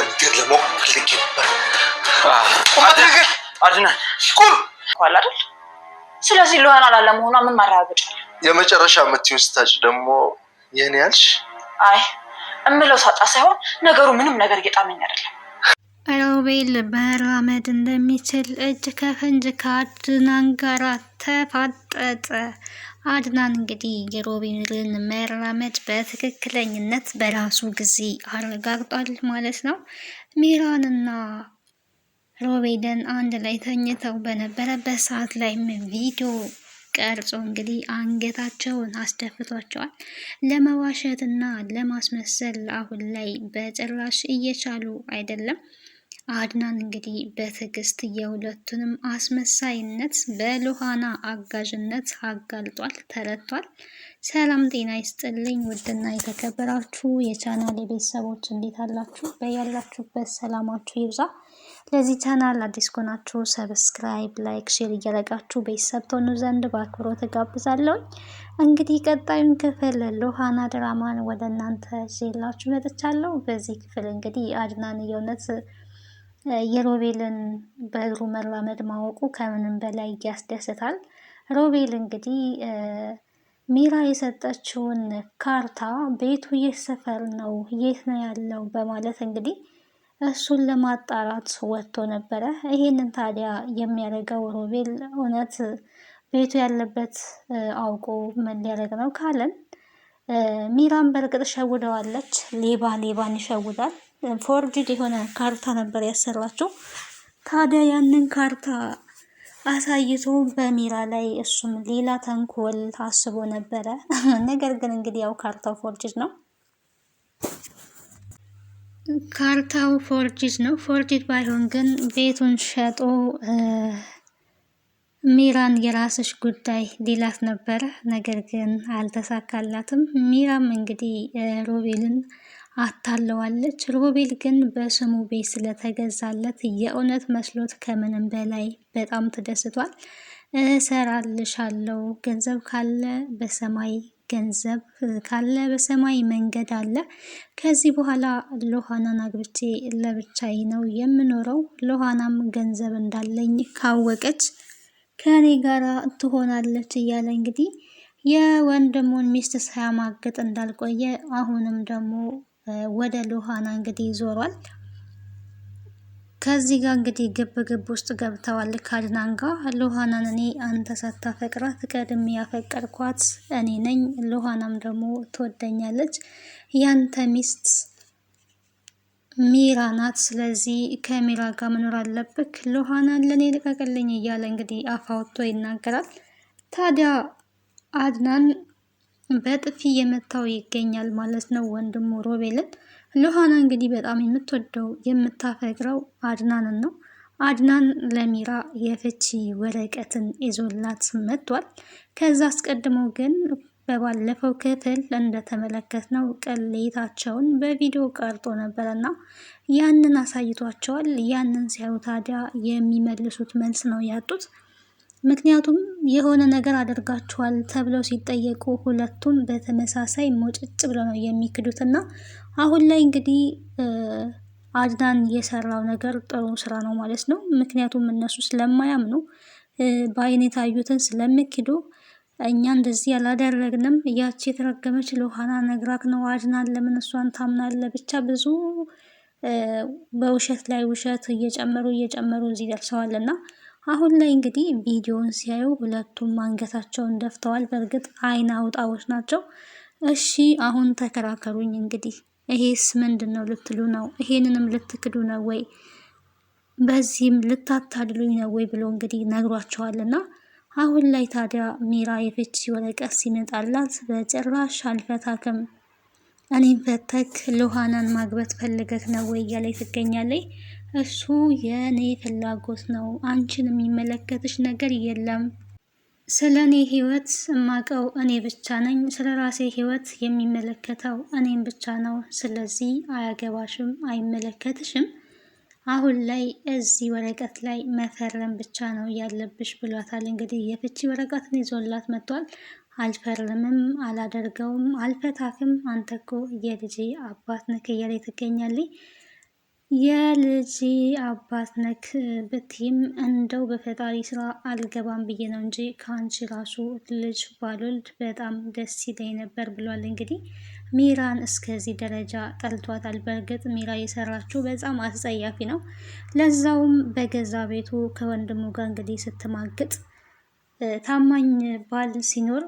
ነገር ለማወቅ ፈልጌ ነበር። አድና ቁም ኋላ አይደል? ስለዚህ ሉሃና ላለመሆኗ ምን ማረጋገጫ? የመጨረሻ የምትይውን ስታጭ ደግሞ የኔ ያልሽ? አይ እምለው ሳጣ ሳይሆን ነገሩ ምንም ነገር እየጣመኝ አይደለም። ሮቤል መራመድ እንደሚችል እጅ ከፍንጅ ከአድናን ጋር ተፋጠጠ። አድናን እንግዲህ የሮቤልን መራመድ በትክክለኝነት በራሱ ጊዜ አረጋግጧል ማለት ነው። ሚራንና ሮቤልን አንድ ላይ ተኝተው በነበረበት ሰዓት ላይም ቪዲዮ ቀርጾ እንግዲህ አንገታቸውን አስደፍቷቸዋል። ለመዋሸትና ለማስመሰል አሁን ላይ በጭራሽ እየቻሉ አይደለም። አድናን እንግዲህ በትዕግስት የሁለቱንም አስመሳይነት በሉሃና አጋዥነት አጋልጧል፣ ተረቷል። ሰላም ጤና ይስጥልኝ ውድና የተከበራችሁ የቻናል ቤተሰቦች እንዴት አላችሁ? በያላችሁበት ሰላማችሁ ይብዛ። ለዚህ ቻናል አዲስ ከሆናችሁ ሰብስክራይብ፣ ላይክ፣ ሼር እያደረጋችሁ ቤተሰብ ትሆኑ ዘንድ በአክብሮት እጋብዛለሁ። እንግዲህ ቀጣዩን ክፍል ሉሃና ድራማን ወደ እናንተ ይዤላችሁ መጥቻለሁ። በዚህ ክፍል እንግዲህ አድናን የእውነት የሮቤልን በእግሩ መራመድ ማወቁ ከምንም በላይ ያስደስታል። ሮቤል እንግዲህ ሚራ የሰጠችውን ካርታ ቤቱ የት ሰፈር ነው፣ የት ነው ያለው በማለት እንግዲህ እሱን ለማጣራት ወጥቶ ነበረ። ይሄንን ታዲያ የሚያደርገው ሮቤል እውነት ቤቱ ያለበት አውቆ ምን ሊያደርግ ነው ካለን ሚራን በእርግጥ ሸውደዋለች። ሌባን ይሸውዳል። ፎርጅድ የሆነ ካርታ ነበር ያሰራችው። ታዲያ ያንን ካርታ አሳይቶ በሚራ ላይ እሱም ሌላ ተንኮል አስቦ ነበረ። ነገር ግን እንግዲህ ያው ካርታው ፎርጅድ ነው። ፎርጅድ ባይሆን ግን ቤቱን ሸጦ ሚራን የራስሽ ጉዳይ ሊላት ነበረ። ነገር ግን አልተሳካላትም። ሚራም እንግዲህ ሮቤልን አታለዋለች። ሮቤል ግን በስሙ ቤት ስለተገዛለት የእውነት መስሎት ከምንም በላይ በጣም ተደስቷል። እሰራልሻለሁ፣ ገንዘብ ካለ በሰማይ ገንዘብ ካለ በሰማይ መንገድ አለ። ከዚህ በኋላ ሉሃናን አግብቼ ለብቻዬ ነው የምኖረው። ሉሃናም ገንዘብ እንዳለኝ ካወቀች ከኔ ጋራ ትሆናለች እያለ እንግዲህ የወንድሙን ሚስት ሳያማግጥ እንዳልቆየ አሁንም ደግሞ ወደ ሉሃና እንግዲህ ዞሯል። ከዚህ ጋር እንግዲህ ግብ ውስጥ ገብተዋል ከአድናን ጋር። ሉሃናን እኔ አንተ ሳታፈቅራት ቀድሜ ያፈቀርኳት እኔ ነኝ፣ ሉሃናም ደግሞ ትወደኛለች፣ ያንተ ሚስት ሚራ ናት፣ ስለዚህ ከሚራ ጋር መኖር አለብክ፣ ሉሃናን ለእኔ ልቀቅልኝ እያለ እንግዲህ አፋውቶ ይናገራል። ታዲያ አድናን በጥፊ የመታው ይገኛል ማለት ነው ወንድሙ ሮቤልን። ሉሃና እንግዲህ በጣም የምትወደው የምታፈቅረው አድናንን ነው። አድናን ለሚራ የፍቺ ወረቀትን ይዞላት መጥቷል። ከዛ አስቀድሞ ግን በባለፈው ክፍል እንደተመለከትነው ቅሌታቸውን በቪዲዮ ቀርጦ ነበረና ያንን አሳይቷቸዋል። ያንን ሲያዩ ታዲያ የሚመልሱት መልስ ነው ያጡት። ምክንያቱም የሆነ ነገር አድርጋችኋል ተብለው ሲጠየቁ ሁለቱም በተመሳሳይ ሞጭጭ ብለው ነው የሚክዱት። እና አሁን ላይ እንግዲህ አድናን የሰራው ነገር ጥሩ ስራ ነው ማለት ነው። ምክንያቱም እነሱ ስለማያምኑ በአይን የታዩትን ስለሚክዱ እኛ እንደዚህ ያላደረግንም ያቺ የተረገመች ሉሃና ነግራክ ነው አድናን ለምን እሷን ታምናለ? ብቻ ብዙ በውሸት ላይ ውሸት እየጨመሩ እዚህ ደርሰዋል። እና አሁን ላይ እንግዲህ ቪዲዮውን ሲያዩ ሁለቱም አንገታቸውን ደፍተዋል። በእርግጥ አይን አውጣዎች ናቸው። እሺ አሁን ተከራከሩኝ እንግዲህ ይሄስ ምንድን ነው ልትሉ ነው? ይሄንንም ልትክዱ ነው ወይ? በዚህም ልታታድሉኝ ነው ወይ ብሎ እንግዲህ ነግሯቸዋልና አሁን ላይ ታዲያ ሚራ የፍቺ ወረቀት ሲመጣላት በጭራሽ አልፈታክም፣ እኔም ፈተክ ሉሃናን ማግባት ፈልገክ ነው ወይ እያለች ትገኛለች። እሱ የኔ ፍላጎት ነው፣ አንቺን የሚመለከትሽ ነገር የለም። ስለ እኔ ህይወት እማቀው እኔ ብቻ ነኝ። ስለ ራሴ ህይወት የሚመለከተው እኔም ብቻ ነው። ስለዚህ አያገባሽም፣ አይመለከትሽም። አሁን ላይ እዚህ ወረቀት ላይ መፈረም ብቻ ነው ያለብሽ ብሏታል። እንግዲህ የፍቺ ወረቀትን ይዞላት መጥቷል። አልፈርምም፣ አላደርገውም፣ አልፈታክም፣ አንተ እኮ የልጄ አባት ነህ እያለች ትገኛለች። የልጅ አባት ነክ ብትይም እንደው በፈጣሪ ስራ አልገባም ብዬ ነው እንጂ ከአንቺ ራሱ ልጅ ባልወልድ በጣም ደስ ይለኝ ነበር ብሏል። እንግዲህ ሚራን እስከዚህ ደረጃ ጠልቷታል። በእርግጥ ሚራ የሰራችው በጣም አስጸያፊ ነው። ለዛውም በገዛ ቤቱ ከወንድሙ ጋር እንግዲህ ስትማግጥ ታማኝ ባል ሲኖር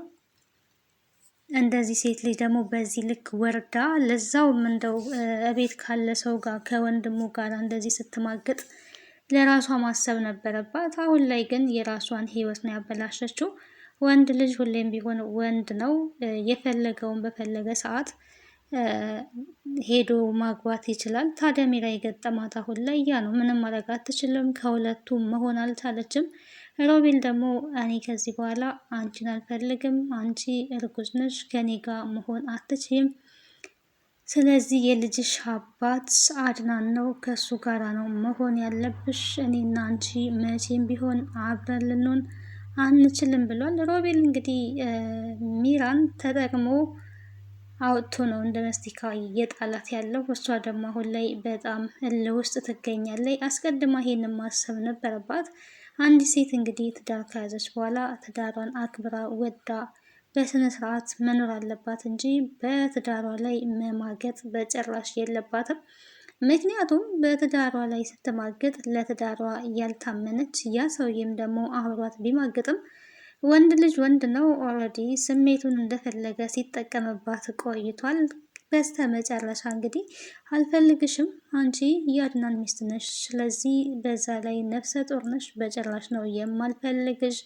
እንደዚህ ሴት ልጅ ደግሞ በዚህ ልክ ወርዳ ለዛውም እንደው እቤት ካለ ሰው ጋር ከወንድሙ ጋር እንደዚህ ስትማግጥ ለራሷ ማሰብ ነበረባት። አሁን ላይ ግን የራሷን ሕይወት ነው ያበላሸችው። ወንድ ልጅ ሁሌም ቢሆን ወንድ ነው። የፈለገውን በፈለገ ሰዓት ሄዶ ማግባት ይችላል። ታዲያ ሚራ የገጠማት አሁን ላይ ያ ነው። ምንም ማድረግ አትችልም። ከሁለቱም መሆን አልቻለችም። ሮቤል ደግሞ እኔ ከዚህ በኋላ አንቺን አልፈልግም፣ አንቺ እርጉዝ ነሽ፣ ከኔ ጋር መሆን አትችይም። ስለዚህ የልጅሽ አባት አድናን ነው፣ ከሱ ጋራ ነው መሆን ያለብሽ። እኔና አንቺ መቼም ቢሆን አብረን ልንሆን አንችልም ብሏል። ሮቤል እንግዲህ ሚራን ተጠቅሞ አውጥቶ ነው እንደ መስቲካ እየጣላት ያለው። እሷ ደግሞ አሁን ላይ በጣም እልህ ውስጥ ትገኛለች። አስቀድማ ይሄንን ማሰብ ነበረባት። አንድ ሴት እንግዲህ ትዳር ከያዘች በኋላ ትዳሯን አክብራ ወዳ በስነ ስርዓት መኖር አለባት እንጂ በትዳሯ ላይ መማገጥ በጭራሽ የለባትም። ምክንያቱም በትዳሯ ላይ ስትማግጥ ለትዳሯ ያልታመነች፣ ያ ሰውዬም ደግሞ አብሯት ቢማግጥም ወንድ ልጅ ወንድ ነው። ኦልሬዲ ስሜቱን እንደፈለገ ሲጠቀምባት ቆይቷል። በስተ መጨረሻ እንግዲህ አልፈልግሽም፣ አንቺ የአድናን ሚስት ነሽ፣ ስለዚህ በዛ ላይ ነፍሰ ጡር ነሽ፣ በጭራሽ ነው የማልፈልግሽ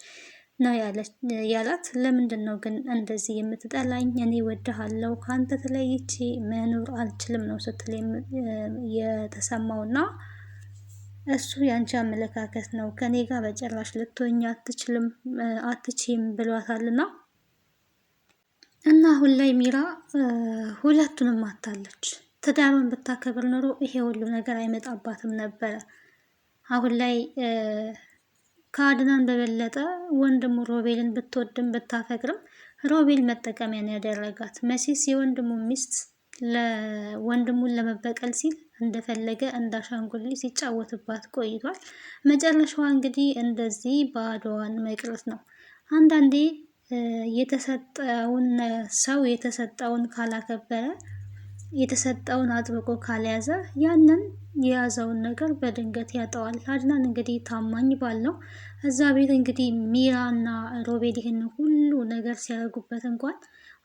ነው ያላት። ለምንድን ነው ግን እንደዚህ የምትጠላኝ? እኔ ወድሃለሁ፣ ከአንተ ተለይቼ መኖር አልችልም ነው ስትል የተሰማውና እሱ ያንቺ አመለካከት ነው፣ ከኔ ጋር በጭራሽ ልትሆኝ አትችም ብሏታልና እና አሁን ላይ ሚራ ሁለቱንም አታለች። ትዳሩን ብታከብር ኖሮ ይሄ ሁሉ ነገር አይመጣባትም ነበረ። አሁን ላይ ከአድናን በበለጠ ወንድሙ ሮቤልን ብትወድም ብታፈቅርም ሮቤል መጠቀሚያን ያደረጋት። መቼስ የወንድሙ ሚስት ለወንድሙን ለመበቀል ሲል እንደፈለገ እንዳሻንጉሊት ሲጫወትባት ቆይቷል። መጨረሻዋ እንግዲህ እንደዚህ ባዶዋን መቅረት ነው። አንዳንዴ የተሰጠውን ሰው የተሰጠውን ካላከበረ፣ የተሰጠውን አጥብቆ ካልያዘ ያንን የያዘውን ነገር በድንገት ያጠዋል። አድናን እንግዲህ ታማኝ ባል ነው። እዛ ቤት እንግዲህ ሚራና ሮቤል ይህን ሁሉ ነገር ሲያደርጉበት እንኳን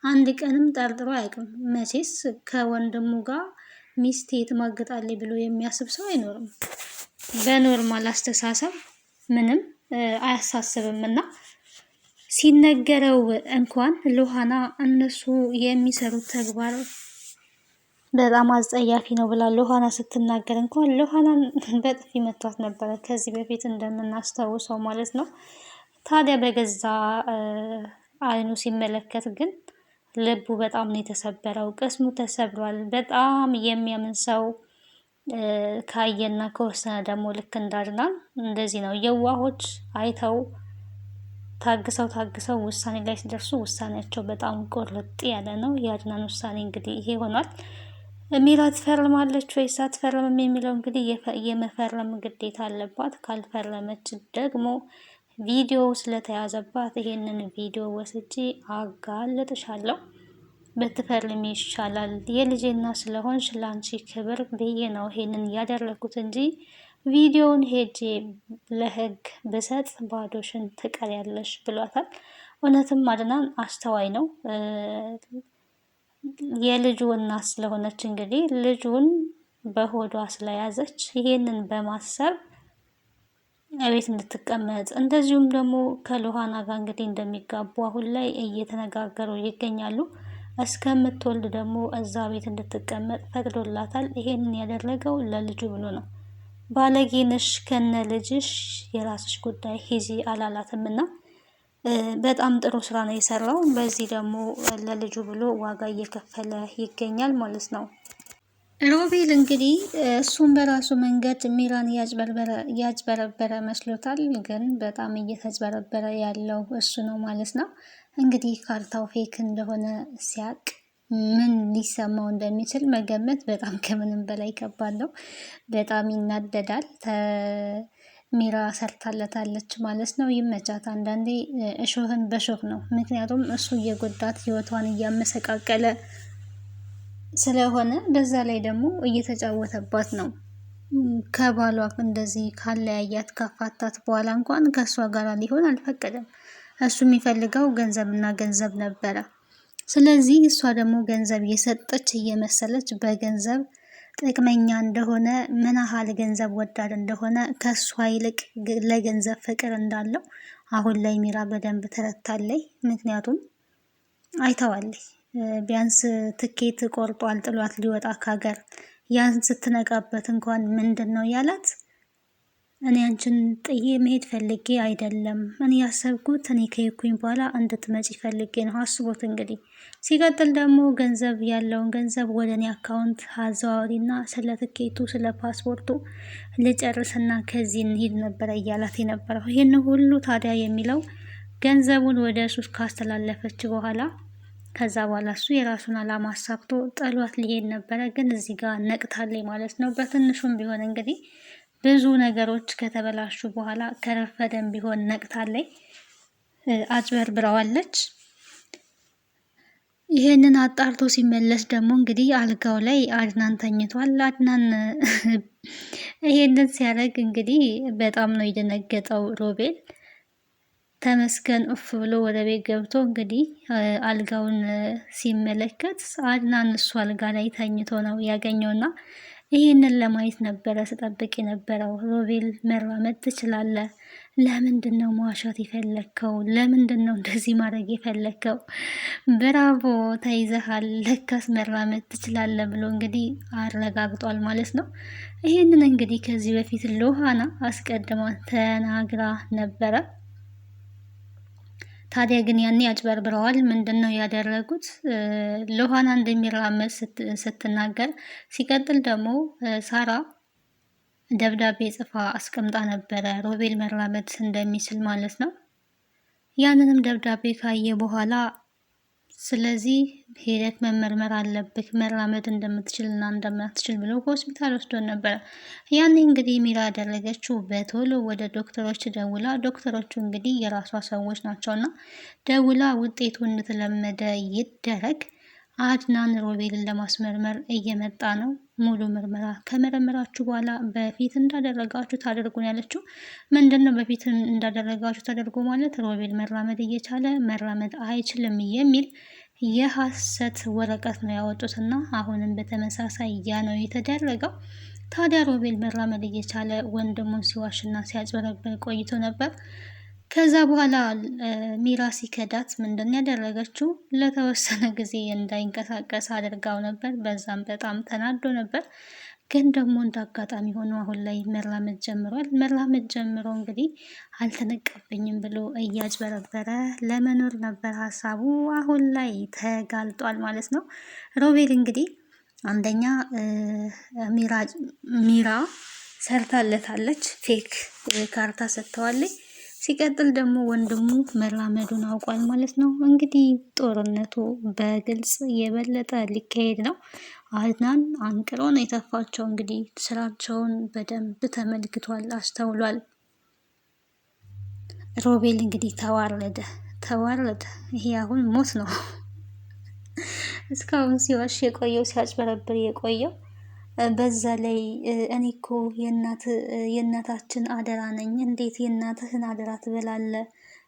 አንድ ቀንም ጠርጥሮ አያውቅም። መቼስ ከወንድሙ ጋር ሚስቴ ትማግጣለች ብሎ የሚያስብ ሰው አይኖርም። በኖርማል አስተሳሰብ ምንም አያሳስብም እና ሲነገረው እንኳን ሉሃና እነሱ የሚሰሩት ተግባር በጣም አስጸያፊ ነው ብላ ሉሃና ስትናገር እንኳን ሉሃናን በጥፊ መቷት ነበረ ከዚህ በፊት እንደምናስታውሰው ማለት ነው። ታዲያ በገዛ አይኑ ሲመለከት ግን ልቡ በጣም ነው የተሰበረው፣ ቅስሙ ተሰብሯል። በጣም የሚያምን ሰው ካየና ከወሰነ ደግሞ ልክ እንዳድናን እንደዚህ ነው። የዋሆች አይተው ታግሰው ውሳኔ ላይ ሲደርሱ ውሳኔያቸው በጣም ቁርጥ ያለ ነው። የአድናን ውሳኔ እንግዲህ ይሄ ሆኗል። ሚራ ትፈርማለች ወይስ አትፈርምም የሚለው እንግዲህ የመፈረም ግዴታ አለባት። ካልፈረመች ደግሞ ቪዲዮ ስለተያዘባት ይሄንን ቪዲዮ ወስጄ አጋልጥሻለሁ፣ ብትፈርሚ ይሻላል። የልጄና ስለሆንሽ ለአንቺ ክብር ብዬ ነው ይሄንን ያደረኩት እንጂ ቪዲዮውን ሄጄ ለህግ ብሰጥ ባዶሽን ትቀሪያለሽ ብሏታል። እውነትም አድናን አስተዋይ ነው። የልጁ እናት ስለሆነች እንግዲህ ልጁን በሆዷ ስለያዘች ይሄንን በማሰብ እቤት እንድትቀመጥ እንደዚሁም ደግሞ ከሉሃና ጋር እንግዲህ እንደሚጋቡ አሁን ላይ እየተነጋገሩ ይገኛሉ። እስከምትወልድ ደግሞ እዛ ቤት እንድትቀመጥ ፈቅዶላታል። ይሄንን ያደረገው ለልጁ ብሎ ነው። ባለጌነሽ ከነ ልጅሽ የራስሽ ጉዳይ ሂጂ አላላትም እና በጣም ጥሩ ስራ ነው የሰራው። በዚህ ደግሞ ለልጁ ብሎ ዋጋ እየከፈለ ይገኛል ማለት ነው። ሮቤል እንግዲህ እሱም በራሱ መንገድ ሚራን እያጭበረበረ መስሎታል። ግን በጣም እየተጭበረበረ ያለው እሱ ነው ማለት ነው። እንግዲህ ካርታው ፌክ እንደሆነ ሲያቅ ምን ሊሰማው እንደሚችል መገመት በጣም ከምንም በላይ ከባድ ነው። በጣም ይናደዳል። ሚራ ሰርታለታለች ማለት ነው። ይመቻት። አንዳንዴ እሾህን በሾህ ነው። ምክንያቱም እሱ እየጎዳት ህይወቷን እያመሰቃቀለ ስለሆነ በዛ ላይ ደግሞ እየተጫወተባት ነው። ከባሏ እንደዚህ ካለያያት ካፋታት በኋላ እንኳን ከእሷ ጋር ሊሆን አልፈቀደም። እሱ የሚፈልገው ገንዘብና ገንዘብ ነበረ። ስለዚህ እሷ ደግሞ ገንዘብ እየሰጠች እየመሰለች በገንዘብ ጥቅመኛ እንደሆነ ምን ያህል ገንዘብ ወዳድ እንደሆነ ከእሷ ይልቅ ለገንዘብ ፍቅር እንዳለው አሁን ላይ ሚራ በደንብ ተረድታለች። ምክንያቱም አይተዋለች። ቢያንስ ትኬት ቆርጧል ጥሏት ሊወጣ ከሀገር። ያን ስትነቃበት እንኳን ምንድን ነው ያላት? እኔ አንቺን ጥዬ መሄድ ፈልጌ አይደለም። እኔ ያሰብኩት እኔ ከሄድኩኝ በኋላ እንድትመጪ ፈልጌ ነው። አስቦት እንግዲህ። ሲቀጥል ደግሞ ገንዘብ ያለውን ገንዘብ ወደ እኔ አካውንት አዘዋወሪና ስለ ትኬቱ ስለ ፓስፖርቱ ልጨርስና ከዚህ እንሂድ ነበረ እያላት የነበረው። ይህን ሁሉ ታዲያ የሚለው ገንዘቡን ወደ እሱ ካስተላለፈች በኋላ ከዛ በኋላ እሱ የራሱን አላማ አሳክቶ ጥሏት ሊሄድ ነበረ። ግን እዚህ ጋር ነቅታለች ማለት ነው። በትንሹም ቢሆን እንግዲህ ብዙ ነገሮች ከተበላሹ በኋላ ከረፈደም ቢሆን ነቅታለች። አጭበርብረዋለች። ይሄንን አጣርቶ ሲመለስ ደግሞ እንግዲህ አልጋው ላይ አድናን ተኝቷል። አድናን ይሄንን ሲያደርግ እንግዲህ በጣም ነው የደነገጠው ሮቤል። ተመስገን እፍ ብሎ ወደ ቤት ገብቶ እንግዲህ አልጋውን ሲመለከት አድናን እሱ አልጋ ላይ ተኝቶ ነው ያገኘውና ይህንን ለማየት ነበረ ስጠብቅ የነበረው። ሮቤል መራመድ ትችላለህ፣ ለምንድን ነው መዋሻት የፈለግከው? ለምንድን ነው እንደዚህ ማድረግ የፈለግከው? ብራቮ ተይዘሃል፣ ለካስ መራመድ ትችላለህ ብሎ እንግዲህ አረጋግጧል ማለት ነው። ይህንን እንግዲህ ከዚህ በፊት ሎሃና አስቀድማ ተናግራ ነበረ። ታዲያ ግን ያኔ አጭበርብረዋል። ምንድን ነው ያደረጉት? ሎሃና እንደሚራመድ ስትናገር፣ ሲቀጥል ደግሞ ሳራ ደብዳቤ ጽፋ አስቀምጣ ነበረ ሮቤል መራመድ እንደሚችል ማለት ነው። ያንንም ደብዳቤ ካየ በኋላ ስለዚህ ሄደት መመርመር አለብህ መራመድ እንደምትችልና እንደማትችል ብሎ ሆስፒታል ወስዶን ነበረ። ያኔ እንግዲህ ሚራ ያደረገችው በቶሎ ወደ ዶክተሮች ደውላ፣ ዶክተሮቹ እንግዲህ የራሷ ሰዎች ናቸውና ደውላ ውጤቱ እንደተለመደ ይደረግ፣ አድናን ሮቤልን ለማስመርመር እየመጣ ነው፣ ሙሉ ምርመራ ከመረመራችሁ በኋላ በፊት እንዳደረጋችሁ ታደርጉን ያለችው። ምንድን ነው በፊት እንዳደረጋችሁ ታደርጉ ማለት? ሮቤል መራመድ እየቻለ መራመድ አይችልም የሚል የሐሰት ወረቀት ነው ያወጡትና አሁንም በተመሳሳይ ያ ነው የተደረገው። ታዲያ ሮቤል መራመድ እየቻለ ወንድሙን ሲዋሽና ሲያጭበረበር ቆይቶ ነበር። ከዛ በኋላ ሚራ ሲከዳት ምንድን ያደረገችው? ለተወሰነ ጊዜ እንዳይንቀሳቀስ አድርጋው ነበር። በዛም በጣም ተናዶ ነበር። ግን ደግሞ እንደ አጋጣሚ ሆኖ አሁን ላይ መራመድ ጀምሯል። መራመድ ጀምሮ እንግዲህ አልተነቀበኝም ብሎ እያጭበረበረ ለመኖር ነበር ሀሳቡ። አሁን ላይ ተጋልጧል ማለት ነው። ሮቤል እንግዲህ አንደኛ ሚራ ሰርታለታለች፣ ፌክ ካርታ ሰጥተዋለች። ሲቀጥል ደግሞ ወንድሙ መራመዱን አውቋል ማለት ነው። እንግዲህ ጦርነቱ በግልጽ የበለጠ ሊካሄድ ነው። አድናን አንቅሮ ነው የተፋቸው። እንግዲህ ስራቸውን በደንብ ተመልክቷል፣ አስተውሏል። ሮቤል እንግዲህ ተዋረደ። ይሄ አሁን ሞት ነው። እስካሁን ሲዋሽ የቆየው ሲያጭበረብር የቆየው በዛ ላይ እኔ እኮ የእናታችን አደራ ነኝ፣ እንዴት የእናትህን አደራ ትበላለህ?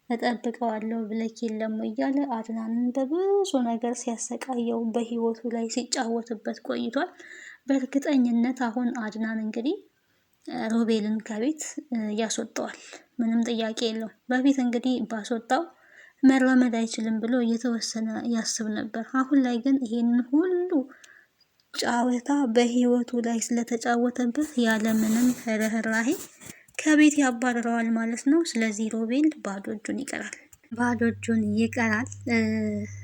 እጠብቀዋለሁ ብለክ የለም እያለ አድናንን በብዙ ነገር ሲያሰቃየው በህይወቱ ላይ ሲጫወትበት ቆይቷል። በእርግጠኝነት አሁን አድናን እንግዲህ ሮቤልን ከቤት ያስወጣዋል፣ ምንም ጥያቄ የለውም። በፊት እንግዲህ ባስወጣው መራመድ አይችልም ብሎ እየተወሰነ ያስብ ነበር። አሁን ላይ ግን ይሄንን ሁሉ ጫወታ በህይወቱ ላይ ስለተጫወተበት ያለምንም ርህራሄ ከቤት ያባረረዋል ማለት ነው። ስለዚህ ሮቤል ባዶ እጁን ይቀራል።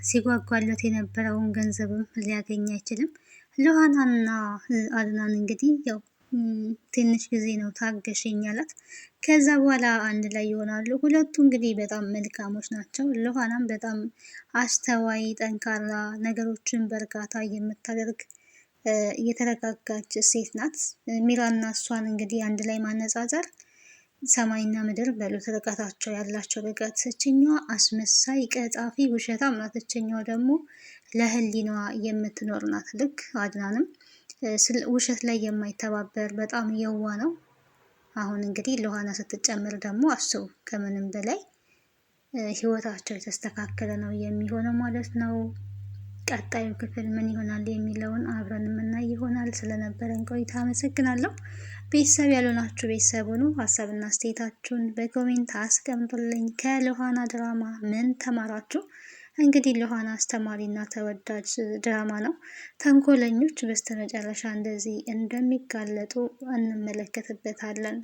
ሲጓጓለት የነበረውን ገንዘብም ሊያገኝ አይችልም። ሎሃናና አድናን እንግዲህ ያው ትንሽ ጊዜ ነው ታገሽኝ አላት። ከዛ በኋላ አንድ ላይ ይሆናሉ። ሁለቱ እንግዲህ በጣም መልካሞች ናቸው። ሉሃናም በጣም አስተዋይ፣ ጠንካራ፣ ነገሮችን በእርጋታ የምታደርግ የተረጋጋች ሴት ናት። ሚራና እሷን እንግዲህ አንድ ላይ ማነጻጸር ሰማይና ምድር በሉት ርቀታቸው ያላቸው ርቀት። እችኛዋ አስመሳይ፣ ቀጣፊ፣ ውሸታም ናት። እችኛዋ ደግሞ ለህሊናዋ የምትኖር ናት። ልክ አድናንም ውሸት ላይ የማይተባበር በጣም የዋ ነው። አሁን እንግዲህ ሉሃና ስትጨምር ደግሞ አስቡ፣ ከምንም በላይ ህይወታቸው የተስተካከለ ነው የሚሆነው ማለት ነው። ቀጣዩ ክፍል ምን ይሆናል የሚለውን አብረን የምናይ ይሆናል። ስለነበረን ቆይታ አመሰግናለሁ። ቤተሰብ ያልሆናችሁ ቤተሰብ ሁኑ። ሀሳብና አስተያየታችሁን በኮሜንት አስቀምጡልኝ። ከሉሃና ድራማ ምን ተማራችሁ? እንግዲህ ሉሃና አስተማሪና ተወዳጅ ድራማ ነው። ተንኮለኞች በስተመጨረሻ እንደዚህ እንደሚጋለጡ እንመለከትበታለን።